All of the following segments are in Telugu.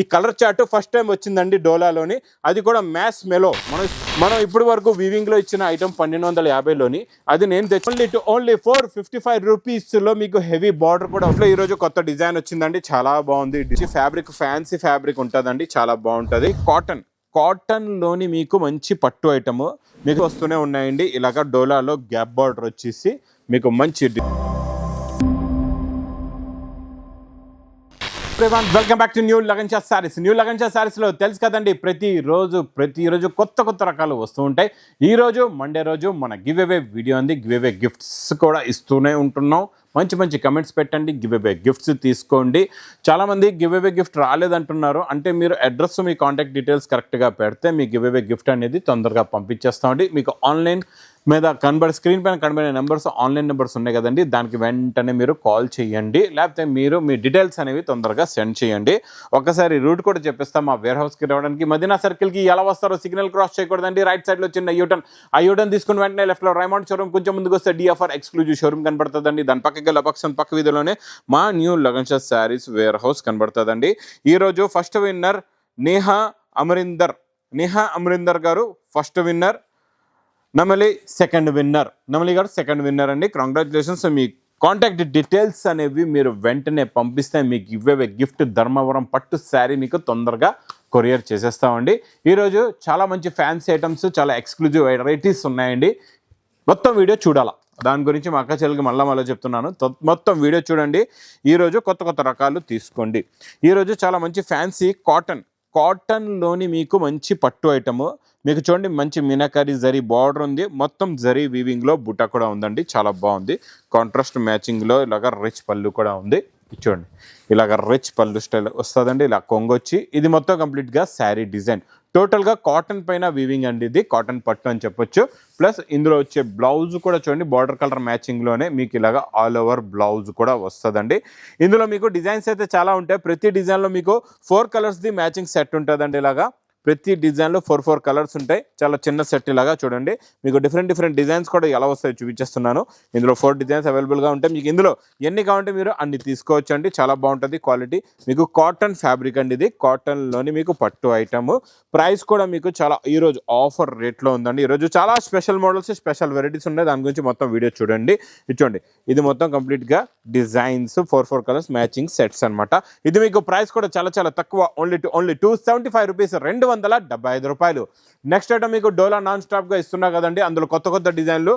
ఈ కలర్ చార్ట్ ఫస్ట్ టైం వచ్చిందండి డోలాలోని, అది కూడా మ్యాస్ మెలో. మనం ఇప్పటి వరకు వీవింగ్లో ఇచ్చిన ఐటమ్ 1250లోని, అది నేను తెచ్చి ఓన్లీ 455 రూపీస్లో మీకు హెవీ బార్డర్ కూడా. ఈరోజు కొత్త డిజైన్ వచ్చిందండి, చాలా బాగుంది. ఫ్యాబ్రిక్ ఫ్యాన్సీ ఫ్యాబ్రిక్ ఉంటుందండి, చాలా బాగుంటుంది. కాటన్లోని మీకు మంచి పట్టు ఐటమ్ మీకు వస్తూనే ఉన్నాయండి. ఇలాగ డోలాలో గ్యాప్ బార్డర్ వచ్చేసి మీకు మంచి. Welcome back to new Lagansha saris. New Lagansha సారీస్లో తెలుసు కదండి, ప్రతిరోజు కొత్త రకాలు వస్తూ ఉంటాయి. ఈరోజు మండే రోజు మన గివ్ అవే వీడియో ఉంది. గివ్ అవే గిఫ్ట్స్ కూడా ఇస్తూనే ఉంటున్నాం. మంచి కమెంట్స్ పెట్టండి, గివ్ అవే గిఫ్ట్స్ తీసుకోండి. చాలామంది గివ్ అవే గిఫ్ట్ రాలేదంటున్నారు. అంటే మీరు అడ్రస్, మీ కాంటాక్ట్ డీటెయిల్స్ కరెక్ట్గా పెడితే మీ గివ్ అవే గిఫ్ట్ అనేది తొందరగా పంపించేస్తామండి. మీకు ఆన్లైన్ మీద స్క్రీన్ పైన కనబడే నెంబర్స్, ఆన్లైన్ నెంబర్స్ ఉన్నాయి కదండి, దానికి వెంటనే మీరు కాల్ చేయండి, లేకపోతే మీరు మీ డీటెయిల్స్ అనేవి తొందరగా సెండ్ చేయండి. ఒకసారి రూట్ కూడా చెప్పిస్తాం. మా వేర్ హౌస్కి రావడానికి మదీనా సర్కిల్కి ఎలా వస్తారో సిగ్నల్ క్రాస్ చేయకూడదండి. రైట్ సైడ్లో చిన్న యూటర్న్, ఆ యూటర్న్ తీసుకుని వెంటనే లెఫ్ట్లో రైమండ్ షోరూమ్, కొంచెం ముందుకు వస్తే డిఎఫ్ఆర్ ఎక్స్క్లూజివ్ షోరూమ్ కనబడుతుందండి. దాని పక్కకి పక్క వీధిలోనే మా new Lagansha saris warehouse కనబడుతుందండి. ఈరోజు ఫస్ట్ విన్నర్ నేహా అమరీందర్ గారు ఫస్ట్ విన్నర్, నమలి గారు సెకండ్ విన్నర్ అండి. కంగ్రాచులేషన్స్. మీ కాంటాక్ట్ డీటెయిల్స్ అనేవి మీరు వెంటనే పంపిస్తే మీకు ఇవ్వే గిఫ్ట్ ధర్మవరం పట్టు శారీ మీకు తొందరగా కొరియర్ చేసేస్తామండి. ఈరోజు చాలా మంచి ఫ్యాన్సీ ఐటమ్స్, చాలా ఎక్స్క్లూజివ్ వెరైటీస్ ఉన్నాయండి. మొత్తం వీడియో చూడాలా, దాని గురించి మా అక్క చెల్లికి మళ్ళీ చెప్తున్నాను. మొత్తం వీడియో చూడండి. ఈరోజు కొత్త రకాలు తీసుకోండి. ఈరోజు చాలా మంచి ఫ్యాన్సీ కాటన్లోని మీకు మంచి పట్టు ఐటము మీకు చూడండి. మంచి మీనాకారి జరీ బార్డర్ ఉంది, మొత్తం జరీ వీవింగ్లో బుట్ట కూడా ఉందండి, చాలా బాగుంది. కాంట్రాస్ట్ మ్యాచింగ్లో ఇలాగ రిచ్ పళ్ళు కూడా ఉంది. చూడండి, ఇలాగ రిచ్ పళ్ళు స్టైల్ వస్తుందండి. ఇలా కొంగొచ్చి ఇది మొత్తం కంప్లీట్గా శారీ డిజైన్. టోటల్గా కాటన్ పైన వీవింగ్ అండి, ఇది కాటన్ పట్టు అని చెప్పొచ్చు. ప్లస్ ఇందులో వచ్చే బ్లౌజ్ కూడా చూడండి, బార్డర్ కలర్ మ్యాచింగ్లోనే మీకు ఇలాగ ఆల్ ఓవర్ బ్లౌజ్ కూడా వస్తుందండి. ఇందులో మీకు డిజైన్స్ అయితే చాలా ఉంటాయి. ప్రతి డిజైన్లో మీకు 4 కలర్స్ది మ్యాచింగ్ సెట్ ఉంటుందండి. ఇలాగా ప్రతి డిజైన్లో 4 కలర్స్ ఉంటాయి. చాలా చిన్న సెట్ ఇలాగా చూడండి. మీకు డిఫరెంట్ డిజైన్స్ కూడా ఎలా వస్తాయో చూపించేస్తున్నాను. ఇందులో 4 డిజైన్స్ అవైలబుల్గా ఉంటాయి. మీకు ఇందులో ఎన్ని కావాలంటే మీరు అన్ని తీసుకోవచ్చు అండి. చాలా బాగుంటుంది క్వాలిటీ. మీకు కాటన్ ఫ్యాబ్రిక్ అండి, ఇది కాటన్లోని మీకు పట్టు ఐటమ్. ప్రైస్ కూడా మీకు చాలా ఈరోజు ఆఫర్ రేట్లో ఉందండి. ఈరోజు చాలా స్పెషల్ మోడల్స్, స్పెషల్ వెరైటీస్ ఉన్నాయి. దాని గురించి మొత్తం వీడియో చూడండి. చూడండి, ఇది మొత్తం కంప్లీట్గా డిజైన్స్ 4 కలర్స్ మ్యాచింగ్ సెట్స్ అనమాట. ఇది మీకు ప్రైస్ కూడా చాలా తక్కువ, ఓన్లీ 275 రూపీస్, 275 రూపాయలు. నెక్స్ట్ ఐటమ్ మీకు డోలా నాన్ స్టాప్గా ఇస్తున్నా కదండి. అందులో కొత్త డిజైన్లు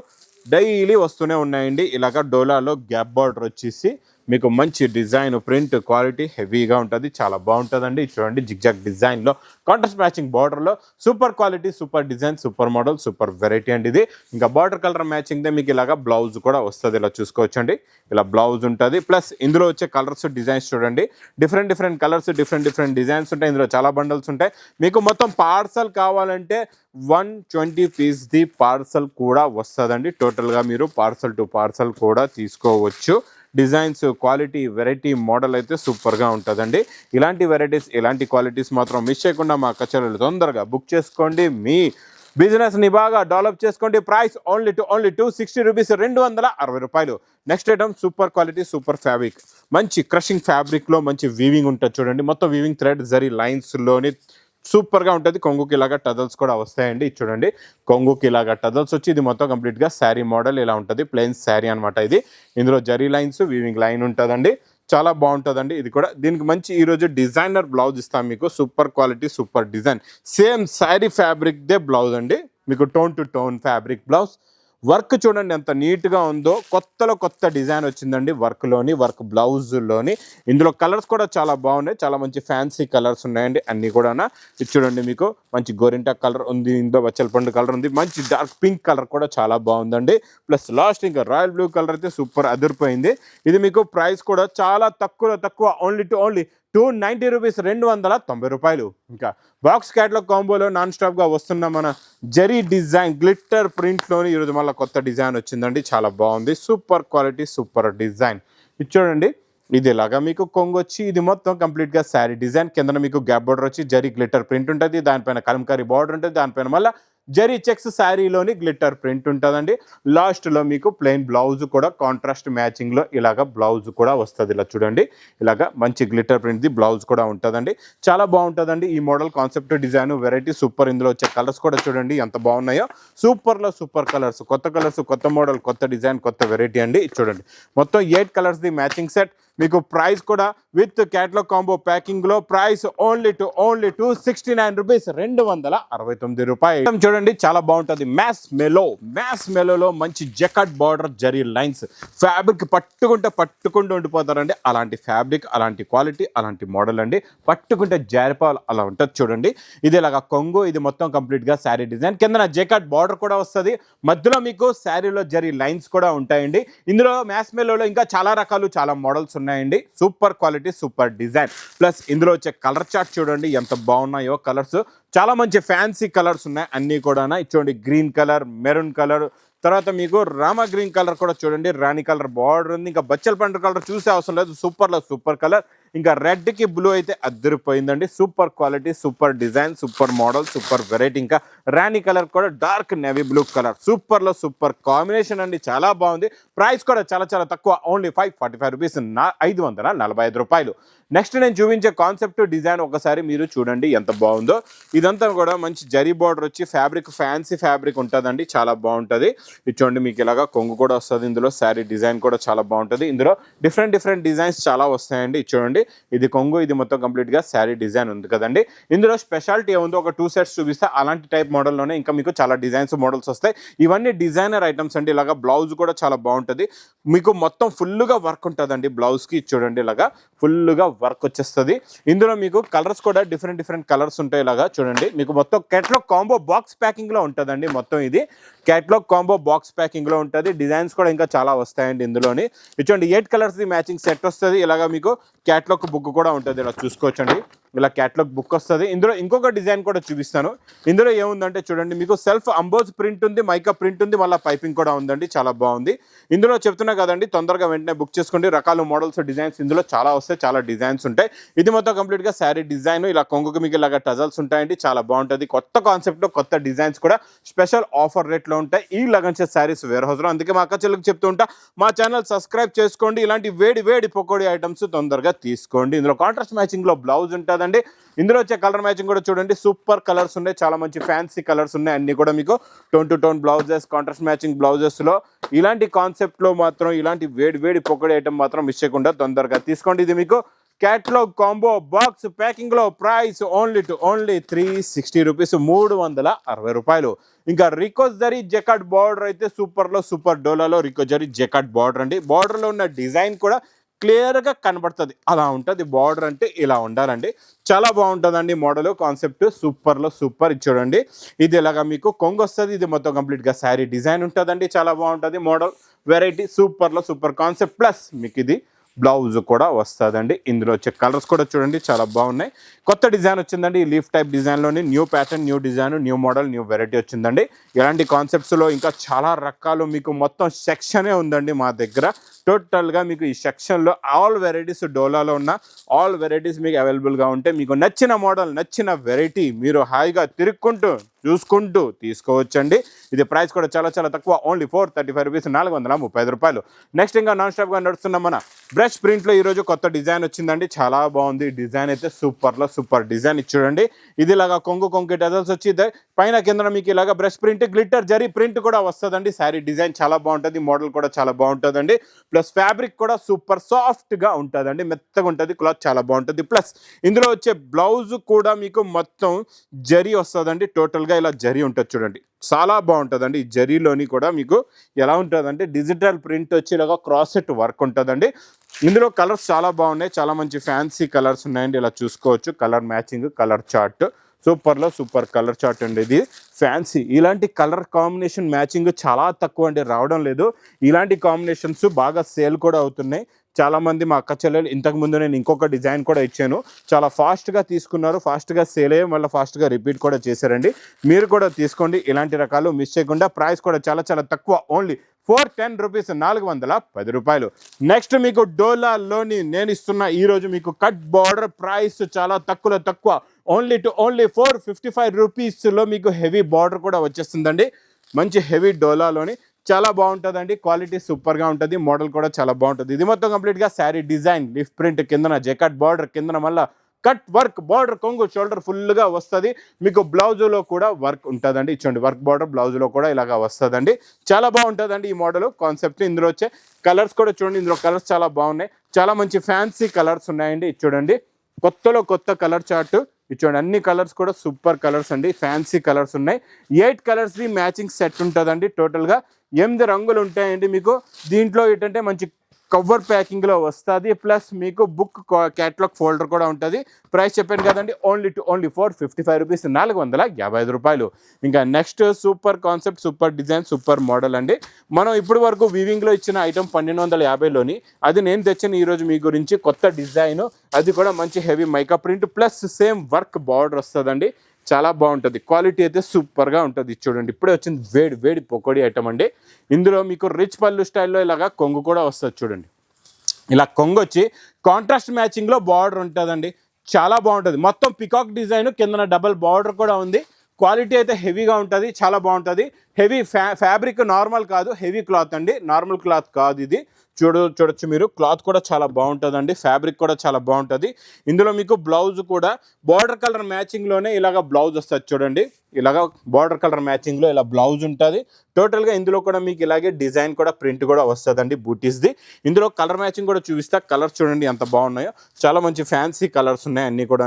డైలీ వస్తూనే ఉన్నాయండి. ఇలాగ డోలాలో గ్యాప్ బార్డర్ వచ్చేసి మీకు మంచి డిజైన్, ప్రింట్ క్వాలిటీ హెవీగా ఉంటుంది, చాలా బాగుంటుందండి. చూడండి, జిగ్జాగ్ డిజైన్లో కాంట్రాస్ట్ మ్యాచింగ్ బార్డర్లో super quality, super design, super model, super variety అండి ఇది. ఇంకా బార్డర్ కలర్ మ్యాచింగ్దే మీకు ఇలాగ బ్లౌజ్ కూడా వస్తుంది. ఇలా చూసుకోవచ్చండి, ఇలా బ్లౌజ్ ఉంటుంది. ప్లస్ ఇందులో వచ్చే కలర్స్, డిజైన్స్ చూడండి, డిఫరెంట్ కలర్స్, డిఫరెంట్ డిజైన్స్ ఉంటాయి. ఇందులో చాలా బండల్స్ ఉంటాయి. మీకు మొత్తం పార్సల్ కావాలంటే 120 పీస్ది పార్సల్ కూడా వస్తుందండి. టోటల్గా మీరు పార్సల్ టు పార్సల్ కూడా తీసుకోవచ్చు. డిజైన్స్, క్వాలిటీ, వెరైటీ, మోడల్ అయితే సూపర్గా ఉంటుందండి. ఇలాంటి వెరైటీస్, ఇలాంటి క్వాలిటీస్ మాత్రం మిస్ చేయకుండా మా కచేరీలు తొందరగా బుక్ చేసుకోండి. మీ బిజినెస్ని బాగా డెవలప్ చేసుకోండి. ప్రైస్ ఓన్లీ 260 రూపీస్, 260 రూపాయలు. Next item super quality, super fabric, మంచి క్రషింగ్ ఫ్యాబ్రిక్లో మంచి వీవింగ్ ఉంటుంది చూడండి. మొత్తం వీవింగ్ థ్రెడ్ జరీ లైన్స్లోని సూపర్గా ఉంటుంది. కొంగుకి ఇలాగా టజల్స్ కూడా వస్తాయండి. చూడండి, కొంగుకి ఇలాగా టజల్స్ వచ్చి ఇది మొత్తం కంప్లీట్గా శారీ మోడల్ ఇలా ఉంటుంది. ప్లెయిన్ శారీ అనమాట ఇది. ఇందులో జరీ లైన్స్, వీవింగ్ లైన్ ఉంటుందండి, చాలా బాగుంటుందండి. ఇది కూడా దీనికి మంచి ఈరోజు డిజైనర్ బ్లౌజ్ ఇస్తాం మీకు. Super quality, super design, same sari ఫ్యాబ్రిక్దే బ్లౌజ్ అండి. మీకు tone to tone fabric blouse. Work చూడండి ఎంత నీట్గా ఉందో. కొత్త డిజైన్ వచ్చిందండి వర్క్ బ్లౌజ్లోని. ఇందులో కలర్స్ కూడా చాలా బాగున్నాయి, చాలా మంచి ఫ్యాన్సీ కలర్స్ ఉన్నాయండి అన్నీ కూడా. ఇది చూడండి, మీకు మంచి గోరింటా కలర్ ఉంది, ఇందులో బచ్చలపండు కలర్ ఉంది, మంచి డార్క్ పింక్ కలర్ కూడా చాలా బాగుందండి. ప్లస్ లాస్ట్ ఇంకా రాయల్ బ్లూ కలర్ అయితే సూపర్ అదిరిపోయింది. ఇది మీకు ప్రైస్ కూడా చాలా తక్కువ, ఓన్లీ 290 రూపీస్, 290 రూపాయలు. ఇంకా బాక్స్ క్యాట్లాగ్ కాంబోలో నాన్ స్టాప్గా వస్తున్న మన జరీ డిజైన్ గ్లిట్టర్ ప్రింట్లోని ఈరోజు మళ్ళీ కొత్త డిజైన్ వచ్చిందండి, చాలా బాగుంది. Super quality, super design. ఇది చూడండి, ఇది ఇలాగా మీకు కొంగు వచ్చి ఇది మొత్తం కంప్లీట్గా శారీ డిజైన్. కింద మీకు గ్యాప్ బార్డర్ వచ్చి జరీ గ్లిట్టర్ ప్రింట్ ఉంటుంది. దానిపైన కలంకారీ బార్డర్ ఉంటుంది. దానిపైన మళ్ళీ జరీ చెక్స్ శారీలోని గ్లిటర్ ప్రింట్ ఉంటుందండి. లాస్ట్లో మీకు ప్లెయిన్ బ్లౌజ్ కూడా కాంట్రాస్ట్ మ్యాచింగ్లో ఇలాగ బ్లౌజ్ కూడా వస్తుంది. ఇలా చూడండి, ఇలాగ మంచి గ్లిటర్ ప్రింట్ది బ్లౌజ్ కూడా ఉంటుందండి. చాలా బాగుంటుందండి ఈ model. Concept, design, variety super. ఇందులో వచ్చే కలర్స్ కూడా చూడండి ఎంత బాగున్నాయో. సూపర్లో సూపర్ కలర్స్, కొత్త మోడల్, కొత్త డిజైన్, కొత్త వెరైటీ అండి. చూడండి మొత్తం 8 కలర్స్ది మ్యాచింగ్ సెట్. మీకు ప్రైస్ కూడా విత్ క్యాటలాగ్ కాంబో ప్యాకింగ్లో ప్రైస్ ఓన్లీ 269 రూపీస్, 269 రూపాయలు. చూడండి చాలా బాగుంటుంది. మ్యాస్ మెలోలో మంచి jacquard border zari lines. Fabric పట్టుకుంటూ ఉండిపోతారండి. అలాంటి ఫ్యాబ్రిక్, అలాంటి క్వాలిటీ, అలాంటి మోడల్ అండి. పట్టుకుంటే జారిపాలు అలా ఉంటుంది. చూడండి ఇది ఇలాగా కొంగు, ఇది మొత్తం కంప్లీట్గా శారీ డిజైన్. కింద జకాట్ బార్డర్ కూడా వస్తుంది. మధ్యలో మీకు శారీలో జరీ లైన్స్ కూడా ఉంటాయండి. ఇందులో మ్యాస్ మెలోలో ఇంకా చాలా రకాలు, చాలా మోడల్స్ ఉన్నాయండి. Super quality, super design. Plus ఇందులో వచ్చే కలర్ చార్ట్ చూడండి ఎంత బాగున్నాయో. కలర్స్ చాలా మంచి ఫ్యాన్సీ కలర్స్ ఉన్నాయి అన్నీ కూడా. చూడండి గ్రీన్ కలర్, మెరూన్ కలర్, తర్వాత మీకు రామా గ్రీన్ కలర్ కూడా చూడండి, రాణి కలర్ బార్డర్ ఉంది. ఇంకా బచ్చల పండు కలర్ చూసే అవసరం లేదు, సూపర్లో సూపర్ కలర్. ఇంకా రెడ్కి బ్లూ అయితే అద్దరిపోయిందండి. Super quality, super design, super model, super variety. ఇంకా రాణి కలర్ కూడా డార్క్ నేవీ బ్లూ కలర్, సూపర్లో సూపర్ కాంబినేషన్ అండి. చాలా బాగుంది. ప్రైస్ కూడా చాలా తక్కువ, ఓన్లీ 545 రూపీస్, 545 రూపాయలు. నెక్స్ట్ నేను చూపించే కాన్సెప్ట్, డిజైన్ ఒకసారి మీరు చూడండి ఎంత బాగుందో. ఇదంతా కూడా మంచి జరీ బార్డర్ వచ్చి ఫ్యాబ్రిక్ ఫ్యాన్సీ ఫ్యాబ్రిక్ ఉంటుందండి. చాలా బాగుంటుంది. ఇది చూడండి మీకు ఇలాగా కొంగు కూడా వస్తుంది. ఇందులో శారీ డిజైన్ కూడా చాలా బాగుంటుంది. ఇందులో డిఫరెంట్ డిజైన్స్ చాలా వస్తాయండి. చూడండి ఇది కొంగు, ఇది మొత్తం కంప్లీట్గా శారీ డిజైన్ ఉంది కదండి. ఇందులో స్పెషాలిటీ ఏముందో ఒక 2 సెట్స్ చూపిస్తే అలాంటి టైప్ మోడల్లోనే ఇంకా మీకు చాలా డిజైన్స్, మోడల్స్ వస్తాయి. ఇవన్నీ డిజైనర్ ఐటమ్స్ అండి. ఇలాగా బ్లౌజ్ కూడా చాలా బాగుంటుంది. మీకు మొత్తం ఫుల్గా వర్క్ ఉంటుందండి బ్లౌజ్కి. చూడండి ఇలాగా ఫుల్గా వర్క్ వచ్చేస్తుంది. ఇందులో మీకు కలర్స్ కూడా డిఫరెంట్ కలర్స్ ఉంటాయి. ఇలాగా చూడండి మీకు మొత్తం కేటలాగ్ కాంబో బాక్స్ ప్యాకింగ్ లో ఉంటుందండి. మొత్తం ఇది కేటలాగ్ కాంబో బాక్స్ ప్యాకింగ్ లో ఉంటుంది. డిజైన్స్ కూడా ఇంకా చాలా వస్తాయండి ఇందులోని. చూడండి 8 కలర్స్ మ్యాచింగ్ సెట్ వస్తుంది. ఇలాగా మీకు కేటలాగ్ బుక్ కూడా ఉంటుంది. ఇలా చూసుకోవచ్చండి, ఇలా కేటలాగ్ బుక్ వస్తుంది. ఇందులో ఇంకొక డిజైన్ కూడా చూపిస్తాను. ఇందులో ఏముందంటే చూడండి మీకు సెల్ఫ్ అంబోజ్ ప్రింట్ ఉంది, మైకా ప్రింట్ ఉంది, మళ్ళీ పైపింగ్ కూడా ఉందండి. చాలా బాగుంది. ఇందులో చెప్తున్నా కదండి, తొందరగా వెంటనే బుక్ చేసుకోండి. రకాల మోడల్స్, డిజైన్స్ ఇందులో చాలా వస్తాయి, చాలా డిజైన్స్ ఉంటాయి. ఇది మొత్తం కంప్లీట్గా శారీ డిజైన్. ఇలా కొంగుకి మీకు ఇలాగ టజల్స్ ఉంటాయండి. చాలా బాగుంటుంది. కొత్త కాన్సెప్ట్, కొత్త డిజైన్స్ కూడా స్పెషల్ ఆఫర్ రేట్లో ఉంటాయి ఈ లగన్ శారీస్ వేర్ హౌస్లో. అందుకే మా అక్క చెల్లికి చెప్తూ ఉంటా, మా ఛానల్ సబ్స్క్రైబ్ చేసుకోండి. ఇలాంటి వేడి పకోడీ ఐటమ్స్ తొందరగా తీసుకోండి. ఇందులో కాంట్రాస్ట్ మ్యాచింగ్లో బ్లౌజ్ ఉంటుందండి. ఇందులో వచ్చే కలర్ మ్యాచింగ్ కూడా చూడండి సూపర్ కలర్స్ ఉన్నాయి. చాలా మంచి ఫ్యాన్సీ కలర్స్ ఉన్నాయి. అన్ని కూడా మీకు tone to tone blouses, contrast matching బ్లౌజెస్లో ఇలాంటి కాన్సెప్ట్లో మాత్రం, ఇలాంటి వేడి పకోడీ ఐటమ్ మాత్రం మిస్ చేయకుండా తొందరగా తీసుకోండి. ఇది మీకు క్యాటలాగ్ కాంబో బాక్స్ ప్యాకింగ్ లో ప్రైస్ ఓన్లీ 360 రూపీస్, 360 రూపాయలు. ఇంకా రికోజ్ జరీ జకాట్ బార్డర్ అయితే సూపర్లో సూపర్. డోలాలో రికోజ్ జరీ జకాట్ బార్డర్ అండి. బార్డర్లో ఉన్న డిజైన్ కూడా క్లియర్గా కనబడుతుంది. అలా ఉంటుంది బార్డర్ అంటే, ఇలా ఉండాలండి. చాలా బాగుంటుందండి మోడల్, కాన్సెప్ట్ సూపర్లో సూపర్. ఇది చూడండి ఇది ఇలాగా మీకు కొంగు వస్తుంది. ఇది మొత్తం కంప్లీట్గా శారీ డిజైన్ ఉంటుందండి. చాలా బాగుంటుంది మోడల్, వెరైటీ, సూపర్లో సూపర్ కాన్సెప్ట్. ప్లస్ మీకు ఇది బ్లౌజ్ కూడా వస్తుందండి. ఇందులో వచ్చే కలర్స్ కూడా చూడండి చాలా బాగున్నాయి. కొత్త డిజైన్ వచ్చిందండి. ఈ లీఫ్ టైప్ డిజైన్లోని new pattern, new design, new model, new variety వచ్చిందండి. ఇలాంటి కాన్సెప్ట్స్లో ఇంకా చాలా రకాలు మీకు మొత్తం సెక్షనే ఉందండి మా దగ్గర. టోటల్గా మీకు ఈ సెక్షన్లో ఆల్ వెరైటీస్, డోలాలో ఉన్న ఆల్ వెరైటీస్ మీకు అవైలబుల్గా ఉంటే, మీకు నచ్చిన మోడల్, నచ్చిన వెరైటీ మీరు హాయిగా తిరుక్కుంటూ చూసుకుంటూ తీసుకోవచ్చండి. ఇది ప్రైస్ కూడా చాలా తక్కువ, ఓన్లీ 435 రూపీస్, 435 రూపాయలు. నెక్స్ట్ ఇంకా నాన్ స్టాప్గా నడుస్తున్న మన బ్రష్ ప్రింట్లో ఈరోజు కొత్త డిజైన్ వచ్చిందండి. చాలా బాగుంది డిజైన్ అయితే, సూపర్లో సూపర్ డిజైన్. చూడండి ఇది ఇలాగా కొంగు టజల్స్ వచ్చి పైన కింద మీకు ఇలాగా brush print, glitter zari print కూడా వస్తుందండి. శారీ డిజైన్ చాలా బాగుంటుంది. మోడల్ కూడా చాలా బాగుంటుందండి. ప్లస్ ఫ్యాబ్రిక్ కూడా సూపర్ సాఫ్ట్గా ఉంటుందండి, మెత్తగా ఉంటుంది. క్లాత్ చాలా బాగుంటుంది. ప్లస్ ఇందులో వచ్చే బ్లౌజ్ కూడా మీకు మొత్తం జరీ వస్తుందండి. టోటల్గా ఇలా జరీ ఉంటుంది చూడండి, చాలా బాగుంటుందండి. ఈ జరీలోని కూడా మీకు ఎలా ఉంటుందంటే డిజిటల్ ప్రింట్ వచ్చి ఇలాగా క్రాస్ సెట్ వర్క్ ఉంటుందండి. ఇందులో కలర్స్ చాలా బాగున్నాయి. చాలా మంచి ఫ్యాన్సీ కలర్స్ ఉన్నాయండి. ఇలా చూసుకోవచ్చు. కలర్ మ్యాచింగ్, కలర్ చార్ట్ సూపర్లో సూపర్ కలర్ చార్ట్ అండి. ఇది ఫ్యాన్సీ. ఇలాంటి కలర్ కాంబినేషన్ మ్యాచింగ్ చాలా తక్కువ అండి, రావడం లేదు. ఇలాంటి కాంబినేషన్స్ బాగా సేల్ కూడా అవుతున్నాయి. చాలామంది మా అక్క చెల్లెలు, ఇంతకుముందు నేను ఇంకొక డిజైన్ కూడా ఇచ్చాను, చాలా ఫాస్ట్గా తీసుకున్నారు, ఫాస్ట్గా సేల్ అయ్యి మళ్ళీ ఫాస్ట్గా రిపీట్ కూడా చేశారండి. మీరు కూడా తీసుకోండి. ఇలాంటి రకాలు మిస్ చేయకుండా. ప్రైస్ కూడా చాలా తక్కువ, ఓన్లీ 410 రూపీస్, 410 రూపాయలు. నెక్స్ట్ మీకు డోలాలోని నేను ఇస్తున్న ఈరోజు మీకు కట్ బార్డర్ ప్రైస్ చాలా తక్కువ, ఓన్లీ 455 రూపీస్లో మీకు హెవీ బార్డర్ కూడా వచ్చేస్తుందండి. మంచి హెవీ డోలాలోని చాలా బాగుంటుందండి. క్వాలిటీ సూపర్గా ఉంటుంది. మోడల్ కూడా చాలా బాగుంటుంది. ఇది మొత్తం కంప్లీట్గా శారీ డిజైన్ లీఫ్ ప్రింట్, కిందన జెకాట్ బార్డర్, కిందన మళ్ళీ కట్ వర్క్ బార్డర్, కొంగు షోల్డర్ ఫుల్గా వస్తుంది. మీకు బ్లౌజులో కూడా వర్క్ ఉంటుందండి. ఇచ్చండి వర్క్ బార్డర్ బ్లౌజులో కూడా ఇలాగా వస్తుందండి. చాలా బాగుంటుందండి ఈ మోడల్ కాన్సెప్ట్. ఇందులో వచ్చే కలర్స్ కూడా చూడండి. ఇందులో కలర్స్ చాలా బాగున్నాయి. చాలా మంచి ఫ్యాన్సీ కలర్స్ ఉన్నాయండి. చూడండి కొత్తలో కొత్త కలర్ చార్ట్. చూడండి అన్ని కలర్స్ కూడా సూపర్ కలర్స్ అండి. ఫ్యాన్సీ కలర్స్ ఉన్నాయి. 8 కలర్స్ది మ్యాచింగ్ సెట్ ఉంటుందండి. టోటల్గా 8 రంగులు ఉంటాయండి. మీకు దీంట్లో ఏంటంటే మంచి కవర్ ప్యాకింగ్లో వస్తుంది. ప్లస్ మీకు బుక్ క్యాటలాగ్ ఫోల్డర్ కూడా ఉంటుంది. ప్రైస్ చెప్పాను కదండి, ఓన్లీ 455 రూపీస్, 455 రూపాయలు. ఇంకా next super concept, super design, super model అండి. మనం ఇప్పుడు వరకు వీవింగ్లో ఇచ్చిన ఐటమ్ 1250లోని, అది నేను తెచ్చిన ఈరోజు మీ గురించి కొత్త డిజైన్. అది కూడా మంచి heavy mica print plus same work border వస్తుందండి. చాలా బాగుంటుంది. క్వాలిటీ అయితే సూపర్గా ఉంటుంది. చూడండి ఇప్పుడే వచ్చింది వేడి పకోడీ ఐటమ్ అండి. ఇందులో మీకు రిచ్ పళ్ళు స్టైల్లో ఇలాగా కొంగు కూడా వస్తుంది. చూడండి ఇలా కొంగు వచ్చి కాంట్రాస్ట్ మ్యాచింగ్లో బార్డర్ ఉంటుందండి. చాలా బాగుంటుంది. మొత్తం పికాక్ డిజైన్, కిందన డబల్ బార్డర్ కూడా ఉంది. క్వాలిటీ అయితే హెవీగా ఉంటుంది. చాలా బాగుంటుంది. హెవీ ఫ్యాబ్రిక్ నార్మల్ కాదు, హెవీ క్లాత్ అండి. నార్మల్ క్లాత్ కాదు ఇది. చూడొచ్చు మీరు. క్లాత్ కూడా చాలా బాగుంటుందండి. ఫ్యాబ్రిక్ కూడా చాలా బాగుంటుంది. ఇందులో మీకు బ్లౌజ్ కూడా బార్డర్ కలర్ మ్యాచింగ్లోనే ఇలాగ బ్లౌజ్ వస్తుంది. చూడండి ఇలాగ బార్డర్ కలర్ మ్యాచింగ్లో ఇలా బ్లౌజ్ ఉంటుంది. టోటల్గా ఇందులో కూడా మీకు ఇలాగే డిజైన్ కూడా ప్రింట్ కూడా వస్తుందండి బూటీస్ది. ఇందులో కలర్ మ్యాచింగ్ కూడా చూపిస్తా. కలర్స్ చూడండి ఎంత బాగున్నాయో. చాలా మంచి ఫ్యాన్సీ కలర్స్ ఉన్నాయి అన్నీ కూడా.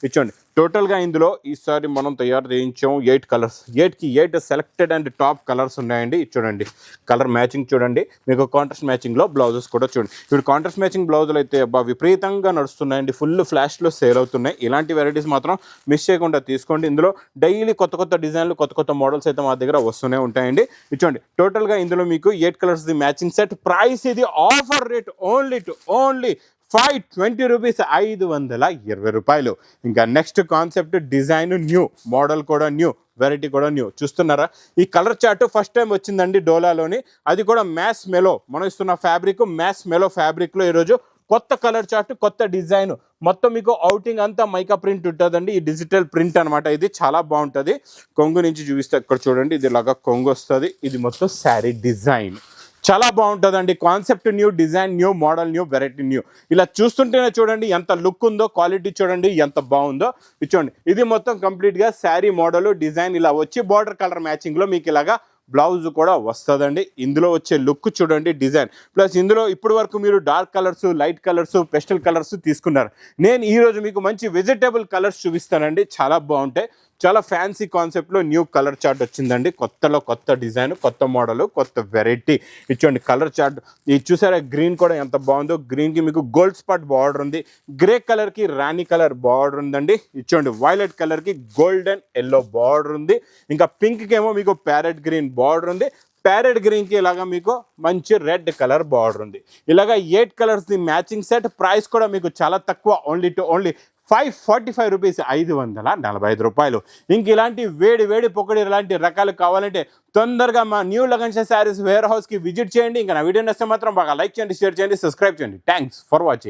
ఇచ్చండి టోటల్గా ఇందులో ఈసారి మనం తయారు చేయించాం 8 కలర్స్. 8కి 8 సెలెక్టెడ్ అండ్ టాప్ కలర్స్ ఉన్నాయండి. చూడండి కలర్ మ్యాచింగ్ చూడండి. మీకు కాంట్రాస్ట్ మ్యాచింగ్లో బ్లౌజెస్ కూడా చూడండి. ఇప్పుడు కాంట్రాస్ట్ మ్యాచింగ్ బ్లౌజులు అయితే విపరీతంగా నడుస్తున్నాయండి. ఫుల్ ఫ్లాష్లో సేల్ అవుతున్నాయి. ఇలాంటి వెరైటీస్ మాత్రం మిస్ చేయకుండా తీసుకోండి. ఇందులో డైలీ కొత్త డిజైన్లు, కొత్త మోడల్స్ అయితే మా దగ్గర వస్తూనే ఉంటాయండి. ఇచ్చండి టోటల్గా ఇందులో మీకు 8 కలర్స్ది మ్యాచింగ్ సెట్. ప్రైస్ ఇది ఆఫర్ రేట్ ఓన్లీ 520 రూపీస్, 520 రూపాయలు. ఇంకా next concept design new, model కూడా న్యూ, వెరైటీ కూడా న్యూ. చూస్తున్నారా ఈ కలర్ చార్ట్ ఫస్ట్ టైం వచ్చిందండి డోలాలోని. అది కూడా మ్యాస్ మెలో. మనం ఇస్తున్న ఫ్యాబ్రిక్ మ్యాస్ మెలో ఫ్యాబ్రిక్లో ఈరోజు కొత్త కలర్ చార్ట్, కొత్త డిజైన్. మొత్తం మీకు అవుటింగ్ అంతా మైకా ప్రింట్ ఉంటుందండి. ఈ డిజిటల్ ప్రింట్ అనమాట. ఇది చాలా బాగుంటుంది. కొంగు నుంచి చూపిస్తే ఇక్కడ చూడండి. ఇది ఇలాగా కొంగు వస్తుంది. ఇది మొత్తం శారీ డిజైన్ చాలా బాగుంటుందండి. Concept new, design new, model new, variety new. ఇలా చూస్తుంటేనే చూడండి ఎంత లుక్ ఉందో. క్వాలిటీ చూడండి ఎంత బాగుందో. చూడండి ఇది మొత్తం కంప్లీట్గా శారీ మోడల్ డిజైన్ ఇలా వచ్చి బార్డర్ కలర్ మ్యాచింగ్లో మీకు ఇలాగా బ్లౌజ్ కూడా వస్తుందండి. ఇందులో వచ్చే లుక్ చూడండి డిజైన్. ప్లస్ ఇందులో ఇప్పటి వరకు మీరు dark colours, light colours, pastel colours తీసుకున్నారు. నేను ఈరోజు మీకు మంచి వెజిటేబుల్ కలర్స్ చూపిస్తానండి. చాలా బాగుంటాయి. చాలా ఫ్యాన్సీ కాన్సెప్ట్లో న్యూ కలర్ చార్ట్ వచ్చిందండి. కొత్తలో కొత్త డిజైన్, కొత్త మోడల్, కొత్త వెరైటీ. ఇచ్చండి colour chart. ఇది చూసారా గ్రీన్ కూడా ఎంత బాగుందో. గ్రీన్కి మీకు గోల్డ్ స్పాట్ బార్డర్ ఉంది. గ్రే కలర్కి రాణి కలర్ బార్డర్ ఉందండి. ఇచ్చండి వైలెట్ కలర్కి గోల్డెన్ ఎల్లో బార్డర్ ఉంది. ఇంకా పింక్కి ఏమో మీకు ప్యారెట్ గ్రీన్ బార్డర్ ఉంది. ప్యారెట్ గ్రీన్కి ఇలాగా మీకు మంచి రెడ్ కలర్ బార్డర్ ఉంది. ఇలాగా 8 కలర్స్ది మ్యాచింగ్ సెట్. ప్రైస్ కూడా మీకు చాలా తక్కువ. ఓన్లీ 545 రూపీస్, 545 రూపాయలు. ఇంక ఇలాంటి వేడి పొక్కడి ఇలాంటి రకాలు కావాలంటే తొందరగా మా న్యూ లగన్షా శారీస్ వేర్ హౌస్కి విజిట్ చేయండి. ఇంకా నా వీడియో నచ్చితే మాత్రం బాగా లైక్ చేయండి, షేర్ చేయండి, సబ్స్క్రైబ్ చేయండి. Thanks for watching.